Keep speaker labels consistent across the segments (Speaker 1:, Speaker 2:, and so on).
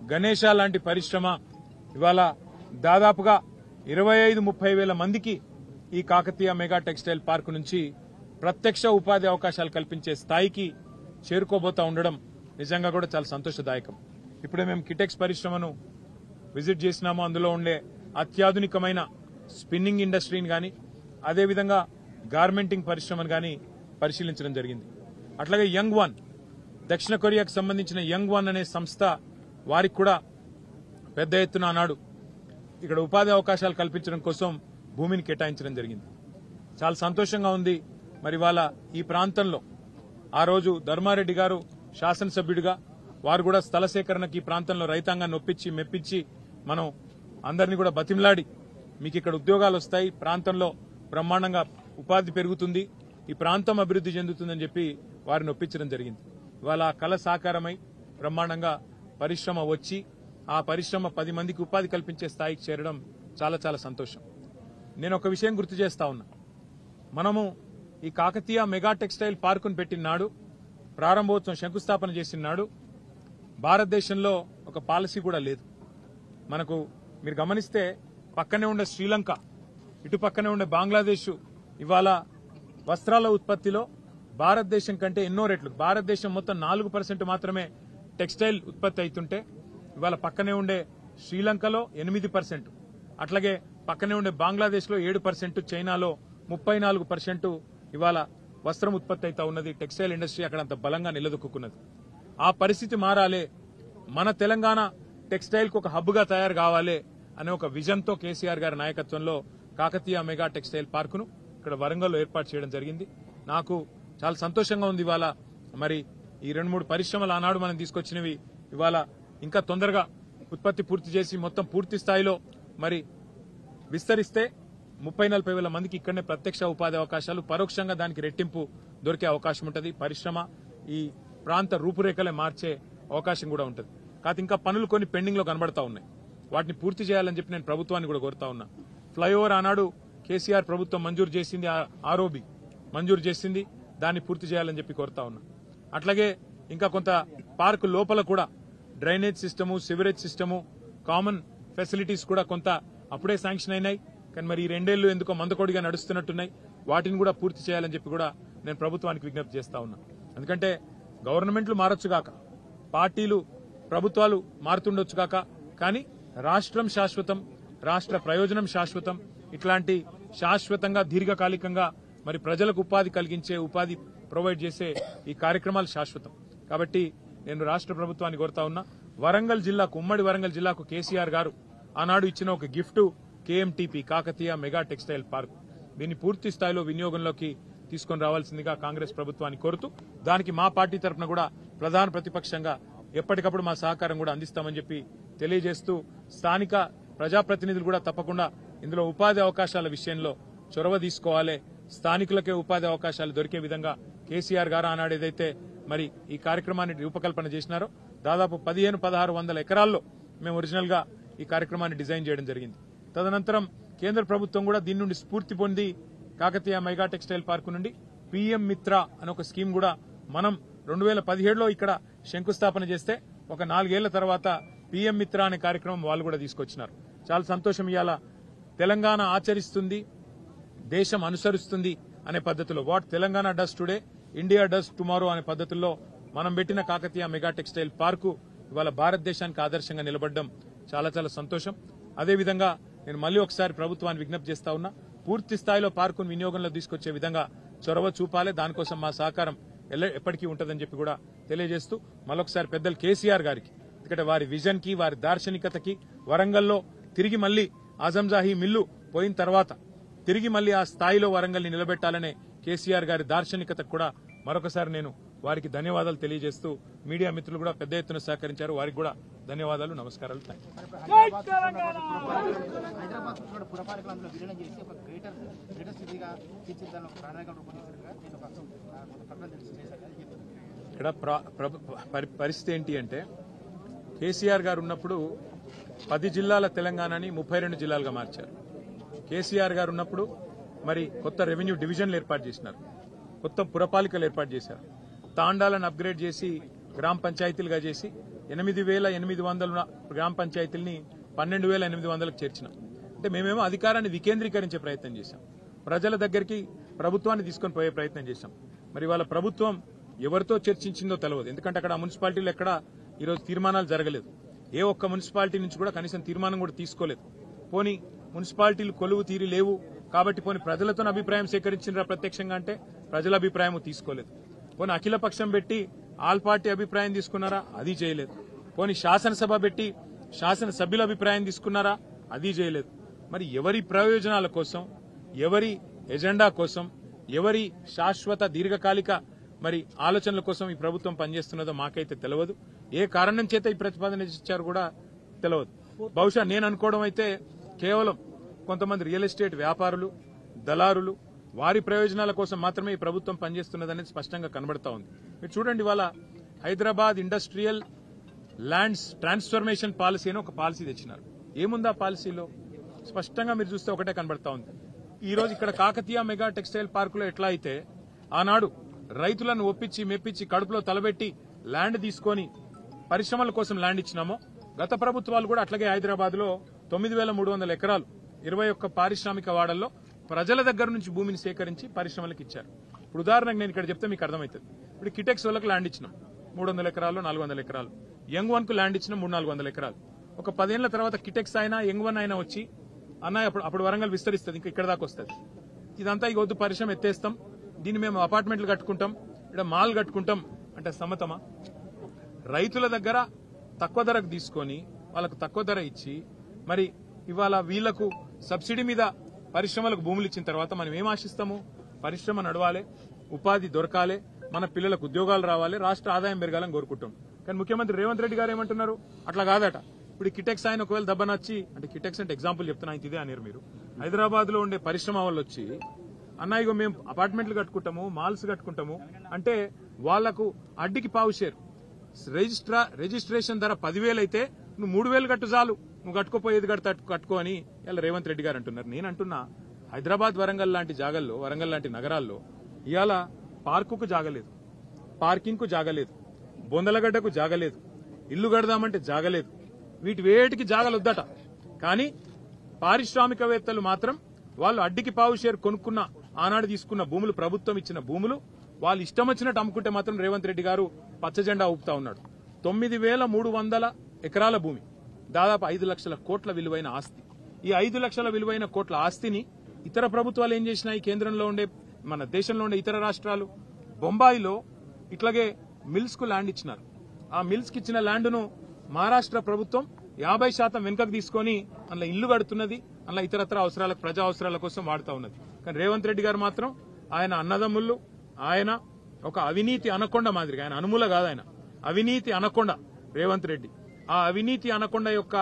Speaker 1: గణేష లాంటి పరిశ్రమ ఇవాళ దాదాపుగా 25-30 వేల మందికి ఈ కాకతీయ మెగా టెక్స్టైల్ పార్క్ నుంచి ప్రత్యక్ష ఉపాధి అవకాశాలు కల్పించే స్థాయికి చేరుకోబోతా ఉండడం నిజంగా కూడా చాలా సంతోషదాయకం. ఇప్పుడే మేము కిటెక్స్ పరిశ్రమను విజిట్ చేసినాము. అందులో ఉండే అత్యాధునికమైన స్పిన్నింగ్ ఇండస్ట్రీని గాని అదేవిధంగా గార్మెంటింగ్ పరిశ్రమను గాని పరిశీలించడం జరిగింది. అట్లాగే యంగ్ వన్, దక్షిణ కొరియాకు సంబంధించిన యంగ్ వన్ అనే సంస్థ వారికి కూడా పెద్ద ఎత్తున ఆనాడు ఇక్కడ ఉపాధి అవకాశాలు కల్పించడం కోసం భూమిని కేటాయించడం జరిగింది. చాలా సంతోషంగా ఉంది. మరి వాళ్ళ ఈ ప్రాంతంలో ఆ రోజు ధర్మారెడ్డి గారు శాసనసభ్యుడిగా వారు కూడా స్థల సేకరణకి ఈ ప్రాంతంలో రైతాంగాన్ని ఒప్పించి మెప్పించి మనం అందరినీ కూడా బతిమలాడి మీకు ఇక్కడ ఉద్యోగాలు వస్తాయి, ప్రాంతంలో బ్రహ్మాండంగా ఉపాధి పెరుగుతుంది, ఈ ప్రాంతం అభివృద్ధి చెందుతుందని చెప్పి వారిని ఒప్పించడం జరిగింది. ఇవాళ ఆ కళ సాకారమై బ్రహ్మాండంగా పరిశ్రమ వచ్చి ఆ పరిశ్రమ 10 మందికి ఉపాధి కల్పించే స్థాయికి చేరడం చాలా చాలా సంతోషం. నేను ఒక విషయం గుర్తు చేస్తా ఉన్నా. మనము ఈ కాకతీయ మెగా టెక్స్టైల్ పార్కును పెట్టిన నాడు, ప్రారంభోత్సవం శంకుస్థాపన చేసిన నాడు భారతదేశంలో ఒక పాలసీ కూడా లేదు. మనకు మీరు గమనిస్తే పక్కనే ఉండే శ్రీలంక, ఇటు పక్కనే ఉండే బంగ్లాదేశ్ ఇవాళ వస్త్రాల ఉత్పత్తిలో భారతదేశం కంటే ఎన్నో రెట్లు, భారతదేశం మొత్తం 4% మాత్రమే టెక్స్టైల్ ఉత్పత్తి అవుతుంటే ఇవాళ పక్కనే ఉండే శ్రీలంకలో 8%, అట్లాగే పక్కనే ఉండే బంగ్లాదేశ్ లో 7%, చైనాలో 34% ఇవాళ వస్త్రం ఉత్పత్తి అవుతా ఉన్నది. టెక్స్టైల్ ఇండస్ట్రీ అక్కడ అంత బలంగా నిలదొక్కున్నది. ఆ పరిస్థితి మారాలి, మన తెలంగాణ టెక్స్టైల్ కు ఒక హబ్ గా తయారు కావాలి అనే ఒక విజన్ తో కేసీఆర్ గారి నాయకత్వంలో కాకతీయ మెగా టెక్స్టైల్ పార్కును ఇక్కడ వరంగల్లో ఏర్పాటు చేయడం జరిగింది. నాకు చాలా సంతోషంగా ఉంది. ఇవాళ మరి ఈ 2-3 పరిశ్రమలు ఆనాడు మనం తీసుకొచ్చినవి ఇవాళ ఇంకా తొందరగా ఉత్పత్తి పూర్తి చేసి మొత్తం పూర్తి స్థాయిలో మరి విస్తరిస్తే 30-40 వేల మందికి ఇక్కడనే ప్రత్యక్ష ఉపాధి అవకాశాలు, పరోక్షంగా దానికి రెట్టింపు దొరికే అవకాశం ఉంటుంది. పరిశ్రమ ఈ ప్రాంత రూపురేఖలే మార్చే అవకాశం కూడా ఉంటుంది. కాదు ఇంకా పనులు కొన్ని పెండింగ్ లో కనబడతా ఉన్నాయి. వాటిని పూర్తి చేయాలని చెప్పి నేను ప్రభుత్వాన్ని కూడా కోరుతా ఉన్నా. ఫ్లైఓవర్ ఆనాడు కేసీఆర్ ప్రభుత్వం మంజూరు చేసింది, ఆర్ఓబి మంజూరు చేసింది, దాన్ని పూర్తి చేయాలని చెప్పి కోరుతా ఉన్నా. అట్లాగే ఇంకా కొంత పార్క్ లోపల కూడా drainage system, sewerage system, common facilities కూడా కొంత అప్పుడే శాంక్షన్ అయినాయి. కానీ మరి ఈ 2 ఏళ్లు ఎందుకో మందకొడిగా నడుస్తున్నట్టున్నాయి. వాటిని కూడా పూర్తి చేయాలని చెప్పి కూడా నేను ప్రభుత్వానికి విజ్ఞప్తి చేస్తా ఉన్నా. ఎందుకంటే గవర్నమెంట్లు మారొచ్చుగాక, పార్టీలు ప్రభుత్వాలు మారుతుండొచ్చుగాక, కానీ రాష్ట్రం శాశ్వతం, రాష్ట్ర ప్రయోజనం శాశ్వతం. ఇట్లాంటి శాశ్వతంగా దీర్ఘకాలికంగా మరి ప్రజలకు ఉపాధి కలిగించే, ఉపాధి ప్రొవైడ్ చేసే ఈ కార్యక్రమాలు శాశ్వతం. కాబట్టి నేను రాష్ట్ర ప్రభుత్వాన్ని కోరుతా ఉన్నా, వరంగల్ జిల్లాకు, ఉమ్మడి వరంగల్ జిల్లాకు కేసీఆర్ గారు ఆనాడు ఇచ్చిన ఒక gift KMTP Kakatiya mega textile park, దీన్ని పూర్తి స్థాయిలో వినియోగంలోకి తీసుకొని రావాల్సిందిగా కాంగ్రెస్ ప్రభుత్వాన్ని కోరుతూ, దానికి మా పార్టీ తరఫున కూడా ప్రధాన ప్రతిపక్షంగా ఎప్పటికప్పుడు మా సహకారం కూడా అందిస్తామని చెప్పి తెలియజేస్తూ, స్థానిక ప్రజాప్రతినిధులు కూడా తప్పకుండా ఇందులో ఉపాధి అవకాశాల విషయంలో చొరవ తీసుకోవాలి. స్థానికులకే ఉపాధి అవకాశాలు దొరికే విధంగా కేసీఆర్ గారు ఆనాడు ఏదైతే మరి ఈ కార్యక్రమాన్ని రూపకల్పన చేసినారో దాదాపు 1500-1600 ఎకరాల్లో మేము ఒరిజినల్ గా ఈ కార్యక్రమాన్ని డిజైన్ చేయడం జరిగింది. తదనంతరం కేంద్ర ప్రభుత్వం కూడా దీని నుండి స్ఫూర్తి పొంది కాకతీయ మెగా టెక్స్టైల్ పార్కు నుండి పీఎం మిత్ర అనే ఒక స్కీమ్ కూడా మనం 2017లో ఇక్కడ శంకుస్థాపన చేస్తే ఒక 4 ఏళ్ల తర్వాత పీఎం మిత్ర అనే కార్యక్రమం వాళ్ళు కూడా తీసుకొచ్చినారు. చాలా సంతోషం. ఇవాళ తెలంగాణ ఆచరిస్తుంది, దేశం అనుసరిస్తుంది అనే పద్ధతిలో, what Telangana does today India does tomorrow అనే పద్ధతుల్లో మనం పెట్టిన కాకతీయ మెగా టెక్స్టైల్ పార్కు ఇవాళ భారతదేశానికి ఆదర్శంగా నిలబడడం చాలా చాలా సంతోషం. అదేవిధంగా నేను మళ్ళీ ఒకసారి ప్రభుత్వాన్ని విజ్ఞప్తి చేస్తా ఉన్నా, పూర్తి స్థాయిలో పార్కును వినియోగంలో తీసుకొచ్చే విధంగా చొరవ చూపాలి. దానికోసం మా సహకారం ఎప్పటికీ ఉంటుందని చెప్పి కూడా తెలియజేస్తూ, మరొకసారి పెద్దలు కేసీఆర్ గారికి, ఎందుకంటే వారి విజన్ కి, వారి దార్శనికతకి, వరంగల్లో తిరిగి మళ్లీ ఆజంజాహీ మిల్లు పోయిన తర్వాత తిరిగి మళ్లీ ఆ స్థాయిలో వరంగల్ని నిలబెట్టాలనే కేసీఆర్ గారి దార్శనికతకు కూడా మరొకసారి నేను వారికి ధన్యవాదాలు తెలియజేస్తూ, మీడియా మిత్రులు కూడా పెద్ద ఎత్తున సహకరించారు, వారికి కూడా ధన్యవాదాలు, నమస్కారాలు. ఇక్కడ పరిస్థితి ఏంటి అంటే, కేసీఆర్ గారు ఉన్నప్పుడు 10 జిల్లాల తెలంగాణని 32 జిల్లాలుగా మార్చారు. కేసీఆర్ గారు ఉన్నప్పుడు మరి కొత్త రెవెన్యూ డివిజన్లు ఏర్పాటు చేసినారు, కొత్త పురపాలికలు ఏర్పాటు చేశారు, తాండాలను అప్గ్రేడ్ చేసి గ్రామ పంచాయతీలుగా చేసి 8,800 గ్రామ పంచాయతీల్ని 12,800లకు చేర్చినాం. అంటే మేమేమో అధికారాన్ని వికేంద్రీకరించే ప్రయత్నం చేశాం, ప్రజల దగ్గరికి ప్రభుత్వాన్ని తీసుకొని పోయే ప్రయత్నం చేశాం. మరి వాళ్ళ ప్రభుత్వం ఎవరితో చర్చించిందో తెలియదు. ఎందుకంటే అక్కడ మున్సిపాలిటీలు ఎక్కడ ఈరోజు తీర్మానాలు జరగలేదు. ఏ ఒక్క మున్సిపాలిటీ నుంచి కూడా కనీసం తీర్మానం కూడా తీసుకోలేదు. పోనీ మున్సిపాలిటీలు కొలువు తీరి లేవు కాబట్టి పోనీ ప్రజలతో అభిప్రాయం సేకరించినరా ప్రత్యక్షంగా అంటే ప్రజల అభిప్రాయం తీసుకోలేదు. పోనీ అఖిలపక్షం పెట్టి ఆల్ పార్టీ అభిప్రాయం తీసుకున్నారా? అది చేయలేదు. పోనీ శాసనసభ పెట్టి శాసనసభ్యుల అభిప్రాయం తీసుకున్నారా? అది చేయలేదు. మరి ఎవరి ప్రయోజనాల కోసం, ఎవరి ఎజెండా కోసం, ఎవరి శాశ్వత దీర్ఘకాలిక మరి ఆలోచనల కోసం ఈ ప్రభుత్వం పనిచేస్తున్నదో మాకైతే తెలియదు. ఏ కారణం చేత ఈ ప్రతిపాదన ఇచ్చారు కూడా తెలియదు. బహుశా నేను అనుకోవడం అయితే కేవలం కొంతమంది రియల్ ఎస్టేట్ వ్యాపారులు, దళారులు, వారి ప్రయోజనాల కోసం మాత్రమే ఈ ప్రభుత్వం పనిచేస్తున్నదనేది స్పష్టంగా కనబడతా ఉంది. మీరు చూడండి, ఇవాళ Hyderabad industrial lands transformation policy అని ఒక పాలసీ తెచ్చినారు. ఏముందా పాలసీలో? స్పష్టంగా మీరు చూస్తే ఒకటే కనబడతా ఉంది. ఈ రోజు ఇక్కడ కాకతీయ మెగా టెక్స్టైల్ పార్కులో ఎట్లా అయితే ఆనాడు రైతులను ఒప్పించి మెప్పించి కడుపులో తలబెట్టి ల్యాండ్ తీసుకొని పరిశ్రమల కోసం ల్యాండ్ ఇచ్చినామో, గత ప్రభుత్వాలు కూడా అట్లాగే హైదరాబాద్ లో 9,300 ఎకరాలు 21 పారిశ్రామిక వాడల్లో ప్రజల దగ్గర నుంచి భూమిని సేకరించి పరిశ్రమలకు ఇచ్చారు. ఇప్పుడు ఉదాహరణకు నేను ఇక్కడ చెప్తే మీకు అర్థమవుతుంది. ఇప్పుడు కిటెక్స్ వాళ్ళకి ల్యాండ్ ఇచ్చినాం 300 ఎకరాలు, 400 ఎకరాలు. యంగ్ వన్ కు ల్యాండ్ ఇచ్చినాం 300-400 ఎకరాలు. ఒక 10 ఏళ్ల తర్వాత కిటెక్స్ అయినా యంగ్ వన్ అయినా వచ్చి అన్న అప్పుడు వరంగల్ విస్తరిస్తుంది, ఇంకా ఇక్కడ దాకా వస్తుంది. ఇదంతా ఇక వద్దు, పరిశ్రమ ఎత్తేస్తాం, దీన్ని మేము అపార్ట్మెంట్లు కట్టుకుంటాం, ఇక్కడ మాల్ కట్టుకుంటాం అంటే సమ్మతమా? రైతుల దగ్గర తక్కువ ధరకు తీసుకొని వాళ్ళకు తక్కువ ధర ఇచ్చి మరి ఇవాళ వీళ్లకు సబ్సిడీ మీద పరిశ్రమలకు భూములు ఇచ్చిన తర్వాత మనం ఏం ఆశిస్తాము? పరిశ్రమ నడవాలి, ఉపాధి దొరకాలి, మన పిల్లలకు ఉద్యోగాలు రావాలి, రాష్ట్ర ఆదాయం పెరగాలని కోరుకుంటాం. కానీ ముఖ్యమంత్రి రేవంత్ రెడ్డి గారు ఏమంటున్నారు? అట్లా కాదట. ఇప్పుడు కిటెక్స్ ఆయన ఒకవేళ దెబ్బనొచ్చి, అంటే కిటెక్స్ అంటే ఎగ్జాంపుల్ చెప్తున్నా, ఇదే అనేరు మీరు. హైదరాబాద్ లో ఉండే పరిశ్రమ వాళ్ళు వచ్చి అన్నా ఇగో మేము అపార్ట్మెంట్లు కట్టుకుంటాము, మాల్స్ కట్టుకుంటాము అంటే వాళ్లకు అడ్డికి పావు షేర్. రిజిస్ట్రేషన్ ధర 10,000 అయితే నువ్వు 3,000 కట్టు చాలు, నువ్వు కట్టుకోపోయేది కట్టుకో అని ఇలా రేవంత్ రెడ్డి గారు అంటున్నారు. నేను అంటున్నా, హైదరాబాద్ వరంగల్ లాంటి జాగల్లో, వరంగల్ లాంటి నగరాల్లో ఇవాళ పార్కుకు జాగలేదు, పార్కింగ్ కు జాగలేదు, బొందలగడ్డకు జాగలేదు, ఇల్లు కడదామంటే జాగలేదు, వీటి వేటికి జాగలొద్దట. కానీ పారిశ్రామికవేత్తలు మాత్రం వాళ్ళు అడ్డికి పావు షేర్ కొనుక్కున్న ఆనాడు తీసుకున్న భూములు, ప్రభుత్వం ఇచ్చిన భూములు వాళ్ళు ఇష్టం వచ్చినట్టు అమ్ముకుంటే మాత్రం రేవంత్ రెడ్డి గారు పచ్చజెండా ఊపుతా ఉన్నాడు. 9,300 ఎకరాల భూమి, దాదాపు 5 లక్షల కోట్ల విలువైన ఆస్తి. ఈ 5 లక్షల విలువైన కోట్ల ఆస్తిని ఇతర ప్రభుత్వాలు ఏం చేసినాయి? కేంద్రంలో ఉండే, మన దేశంలో ఉండే ఇతర రాష్ట్రాలు, బొంబాయిలో ఇట్లాగే మిల్స్ కు ల్యాండ్ ఇచ్చినారు. ఆ మిల్స్ కి ఇచ్చిన ల్యాండ్ను మహారాష్ట్ర ప్రభుత్వం 50% వెనుకకు తీసుకొని అందులో ఇల్లు కడుతున్నది, అందులో ఇతరత్ర అవసరాలకు, ప్రజా అవసరాల కోసం వాడుతూ ఉన్నది. కానీ రేవంత్ రెడ్డి గారు మాత్రం ఆయన అన్నదమ్ముళ్ళు, ఆయన ఒక అవినీతి అనకొండ మాదిరిగా, ఆయన అనుమూల కాదు, ఆయన అవినీతి అనకొండ రేవంత్ రెడ్డి. ఆ అవినీతి అనకొండ యొక్క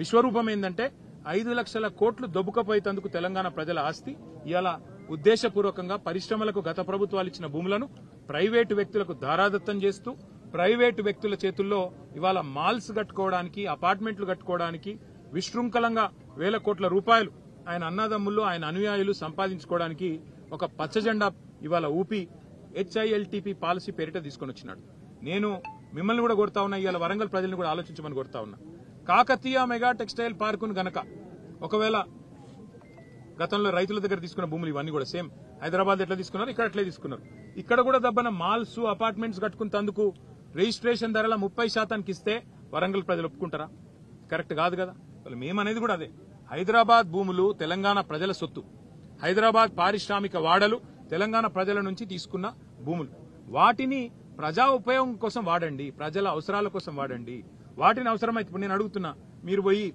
Speaker 1: విశ్వరూపం ఏంటంటే 5 లక్షల కోట్లు దొబ్బుకపోయేందుకు తెలంగాణ ప్రజల ఆస్తి ఇలా ఉద్దేశపూర్వకంగా పరిశ్రమలకు గత ప్రభుత్వాలు ఇచ్చిన భూములను ప్రైవేటు వ్యక్తులకు దారాదత్తం చేస్తూ, ప్రైవేటు వ్యక్తుల చేతుల్లో ఇవాళ మాల్స్ కట్టుకోవడానికి, అపార్ట్మెంట్లు కట్టుకోవడానికి, విశృంఖలంగా వేల కోట్ల రూపాయలు ఆయన అన్నదమ్ములు, ఆయన అనుయాయులు సంపాదించుకోవడానికి ఒక పచ్చజెండా ఇవాళ ఊపి HILTP పాలసీ పేరిట తీసుకొని వచ్చినాడు. నేను మిమ్మల్ని కూడా కోరుతా ఉన్నా, ఇవాళ వరంగల్ ప్రజల్ని కూడా ఆలోచించమని కోరుతా ఉన్నా. కాకతీయ మెగా టెక్స్టైల్ పార్కును గనక ఒకవేళ గతంలో రైతుల దగ్గర తీసుకున్న భూములు ఇవన్నీ కూడా సేమ్ హైదరాబాద్ ఎట్లా తీసుకున్నారు, ఇక్కడ అట్లే తీసుకున్నారు. ఇక్కడ కూడా దబ్బన మాల్స్, అపార్ట్మెంట్స్ కట్టుకున్నందుకు రిజిస్ట్రేషన్ ధరల 30% ఇస్తే వరంగల్ ప్రజలు ఒప్పుకుంటారా? కరెక్ట్ కాదు కదా. మేమనేది కూడా అదే. హైదరాబాద్ భూములు తెలంగాణ ప్రజల సొత్తు, హైదరాబాద్ పారిశ్రామిక వాడలు తెలంగాణ ప్రజల నుంచి తీసుకున్న భూములు. వాటిని ప్రజా ఉపయోగం కోసం వాడండి, ప్రజల అవసరాల కోసం వాడండి. వాటిని అవసరమైతే ఇప్పుడు నేను అడుగుతున్నా, మీరు పోయి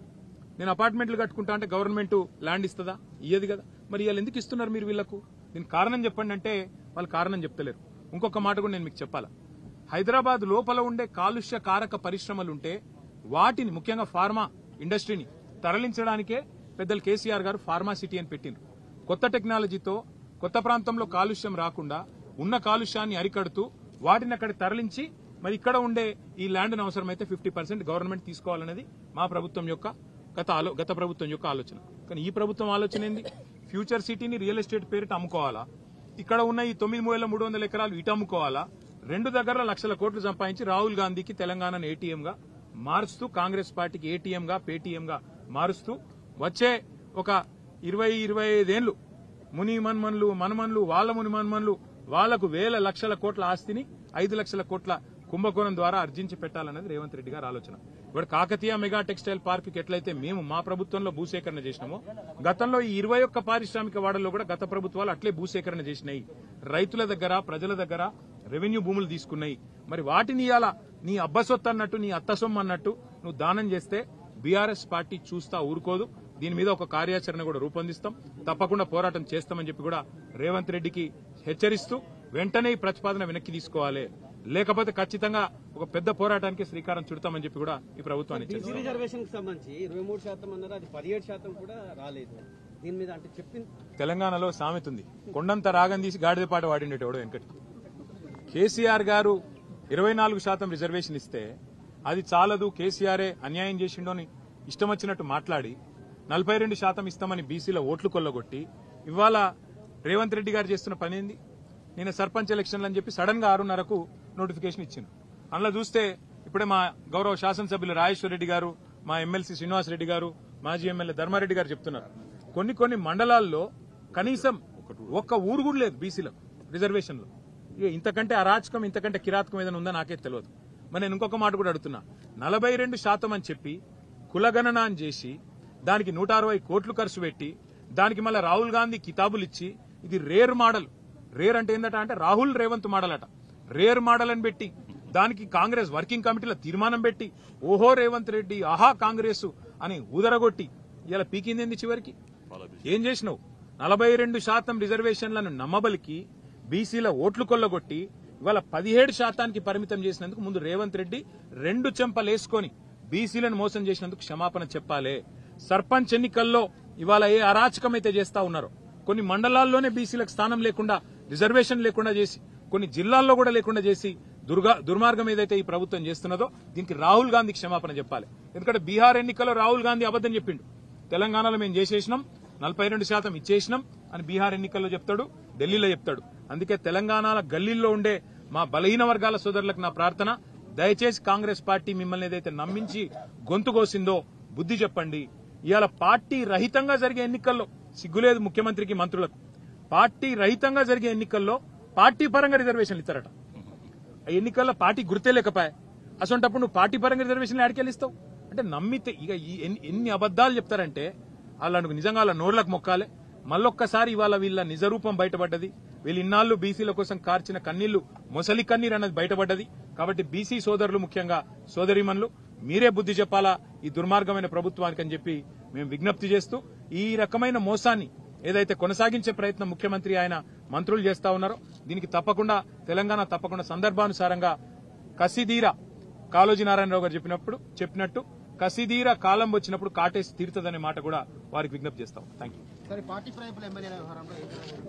Speaker 1: నేను అపార్ట్మెంట్లు కట్టుకుంటా అంటే గవర్నమెంట్ ల్యాండ్ ఇస్తుందా? ఇయ్యదు కదా. మరి వీళ్ళు ఎందుకు ఇస్తున్నారు మీరు వీళ్లకు? దీనికి కారణం చెప్పండి అంటే వాళ్ళు కారణం చెప్తలేరు. ఇంకొక మాట కూడా నేను మీకు చెప్పాలా, హైదరాబాద్ లోపల ఉండే కాలుష్య కారక పరిశ్రమలుంటే వాటిని, ముఖ్యంగా ఫార్మా ఇండస్ట్రీని తరలించడానికే పెద్దలు కేసీఆర్ గారు ఫార్మా సిటీ అని పెట్టిండ్రు. కొత్త టెక్నాలజీతో కొత్త ప్రాంతంలో కాలుష్యం రాకుండా ఉన్న కాలుష్యాన్ని అరికడుతూ వాటిని అక్కడ తరలించి మరి ఇక్కడ ఉండే ఈ ల్యాండ్ను అవసరమైతే 50% గవర్నమెంట్ తీసుకోవాలనేది మా ప్రభుత్వం యొక్క గత ప్రభుత్వం యొక్క ఆలోచన. కానీ ఈ ప్రభుత్వం ఆలోచన ఏంది? ఫ్యూచర్ సిటీని రియల్ ఎస్టేట్ పేరిట అమ్ముకోవాలా, ఇక్కడ ఉన్న ఈ 9,300 ఎకరాలు ఇటు అమ్ముకోవాలా, రెండు దగ్గర లక్షల కోట్లు సంపాదించి రాహుల్ గాంధీకి తెలంగాణను ఏటీఎంగా మారుస్తూ, కాంగ్రెస్ పార్టీకి ఏటీఎంగా పేటీఎంగా మారుస్తూ వచ్చే ఒక 20-25 ఏళ్లు ముని మన్మన్లు మనమన్లు వాళ్ళ ముని మన్మన్లు వాళ్లకు వేల లక్షల కోట్ల ఆస్తిని 5 లక్షల కోట్ల కుంభకోణం ద్వారా అర్జించి పెట్టాలన్నది రేవంత్ రెడ్డి గారి ఆలోచన. ఇప్పుడు కాకతీయ మెగా టెక్స్టైల్ పార్క్ కి ఎట్లయితే మేము మా ప్రభుత్వంలో భూసేకరణ చేసినామో, గతంలో ఈ 21 పారిశ్రామిక వాడల్లో కూడా గత ప్రభుత్వాలు అట్లే భూసేకరణ చేసినాయి. రైతుల దగ్గర, ప్రజల దగ్గర రెవెన్యూ భూములు తీసుకున్నాయి. మరి వాటిని ఇయాల నీ అబ్బసొత్తు అన్నట్టు, నీ అత్తసొమ్ము అన్నట్టు నువ్వు దానం చేస్తే బీఆర్ఎస్ పార్టీ చూస్తా ఊరుకోదు. దీని మీద ఒక కార్యాచరణ కూడా రూపొందిస్తాం, తప్పకుండా పోరాటం చేస్తామని చెప్పి కూడా రేవంత్ రెడ్డికి హెచ్చరిస్తూ వెంటనే ఈ ప్రతిపాదన వెనక్కి తీసుకోవాలి, లేకపోతే ఖచ్చితంగా ఒక పెద్ద పోరాటానికి శ్రీకారం చుడతామని చెప్పి కూడా ఈ ప్రభుత్వాన్ని
Speaker 2: రిజర్వేషన్ కి సంబంధించి 23% అన్నారు, అది 17% కూడా రాలేదు. దీని మీద అంటే చెప్పింది
Speaker 1: తెలంగాణలో సామెత ఉంది, కొండంత రాగం తీసి గాడిద పాట వాడిండేటోడు వెంకటి. కేసీఆర్ గారు 24% రిజర్వేషన్ ఇస్తే అది చాలదు, కేసీఆరే అన్యాయం చేసిండో అని ఇష్టం వచ్చినట్టు మాట్లాడి 42% ఇస్తామని బీసీల ఓట్లు కొల్లగొట్టి ఇవాళ రేవంత్ రెడ్డి గారు చేస్తున్న పని ఏంది? నేను సర్పంచ్ ఎలక్షన్లు అని చెప్పి సడన్ గా 6:30కు నోటిఫికేషన్ ఇచ్చింది. అందులో చూస్తే ఇప్పుడే మా గౌరవ శాసనసభ్యులు రాజేశ్వర రెడ్డి గారు, మా ఎమ్మెల్సీ శ్రీనివాస్ రెడ్డి గారు, మాజీ ఎమ్మెల్యే ధర్మారెడ్డి గారు చెప్తున్నారు, కొన్ని మండలాల్లో కనీసం ఒక్క ఊరు కూడా లేదు బీసీలకు రిజర్వేషన్లో. ఇంతకంటే అరాచకం, ఇంతకంటే కిరాతకం ఏదైనా ఉందో నాకే తెలియదు. మరి నేను ఇంకొక మాట కూడా అడుగుతున్నా, 42% అని చెప్పి కులగణన అని చేసి దానికి 160 కోట్లు ఖర్చు పెట్టి దానికి మళ్ళీ రాహుల్ గాంధీ కితాబులు ఇచ్చి ఇది రేర్ మోడల్, రేర్ అంటే ఏంటంటే అంటే రాహుల్ రేవంత్ మోడల్ అట, రేర్ మోడల్ అని పెట్టి దానికి కాంగ్రెస్ వర్కింగ్ కమిటీలో తీర్మానం పెట్టి ఓహో రేవంత్ రెడ్డి ఆహా కాంగ్రెస్ అని ఊదరగొట్టి ఇలా పీకింది చివరికి ఏం చేసినావు? 42% రిజర్వేషన్లను నమ్మబలికి బీసీల ఓట్లు కొల్లగొట్టి ఇవాళ 17%కి పరిమితం చేసినందుకు ముందు రేవంత్ రెడ్డి 2 చెంపలేసుకొని బీసీలను మోసం చేసినందుకు క్షమాపణ చెప్పాలి. సర్పంచ్ ఎన్నికల్లో ఇవాళ ఏ అరాచకమైతే చేస్తా ఉన్నారో, కొన్ని మండలాల్లోనే బీసీలకు స్థానం లేకుండా, రిజర్వేషన్ లేకుండా చేసి, కొన్ని జిల్లాల్లో కూడా లేకుండా చేసి దుర్మార్గం ఏదైతే ఈ ప్రభుత్వం చేస్తున్నదో దీనికి రాహుల్ గాంధీ క్షమాపణ చెప్పాలి. ఎందుకంటే బీహార్ ఎన్నికల్లో రాహుల్ గాంధీ అబద్దం చెప్పిండు, తెలంగాణలో మేము చేసేసినాం 42% ఇచ్చేసినాం అని బీహార్ ఎన్నికల్లో చెప్తాడు, ఢిల్లీలో చెప్తాడు. అందుకే తెలంగాణ గల్లీల్లో ఉండే మా బలహీన వర్గాల సోదరులకు నా ప్రార్థన, దయచేసి కాంగ్రెస్ పార్టీ మిమ్మల్ని ఏదైతే నమ్మించి గొంతు కోసిందో బుద్ధి చెప్పండి. ఇవాళ పార్టీ రహితంగా జరిగే ఎన్నికల్లో సిగ్గులేదు ముఖ్యమంత్రికి, మంత్రులకు. పార్టీ రహితంగా జరిగే ఎన్నికల్లో పార్టీ పరంగా రిజర్వేషన్లు ఇస్తారట. ఆ ఎన్నికల్లో పార్టీ గుర్తే లేకపోయా, అసొంటప్పుడు నువ్వు పార్టీ పరంగా రిజర్వేషన్లు ఆడికెళ్ళిస్తావు అంటే నమ్మితే ఇక ఎన్ని అబద్దాలు చెప్తారంటే వాళ్ళకు నిజంగా వాళ్ళ నోర్లకు మొక్కాలే. మళ్ళొక్కసారి ఇవాళ వీళ్ళ నిజరూపం బయటపడ్డది. వీళ్ళు ఇన్నాళ్లు బీసీల కోసం కార్చిన కన్నీళ్లు మొసలి కన్నీరు అన్నది బయటపడ్డది. కాబట్టి బీసీ సోదరులు, ముఖ్యంగా సోదరీమణులు, మీరే బుద్ధి చెప్పాలా ఈ దుర్మార్గమైన ప్రభుత్వానికి అని చెప్పి మేము విజ్ఞప్తి చేస్తూ, ఈ రకమైన మోసాన్ని ఏదైతే కొనసాగించే ప్రయత్నం ముఖ్యమంత్రి ఆయన మంత్రులు చేస్తా ఉన్నారో దీనికి తప్పకుండా తెలంగాణ సందర్భానుసారంగా కసిదీర, కాళోజీ నారాయణరావు గారు చెప్పినట్టు కసిదీర కాలం వచ్చినప్పుడు కాటేసి తీరుతుందనే మాట కూడా వారికి విజ్ఞప్తి చేస్తాం. Thank you.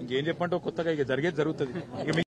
Speaker 1: ఇంకేం చెప్పంటే కొత్తగా ఇక జరిగేది జరుగుతుంది.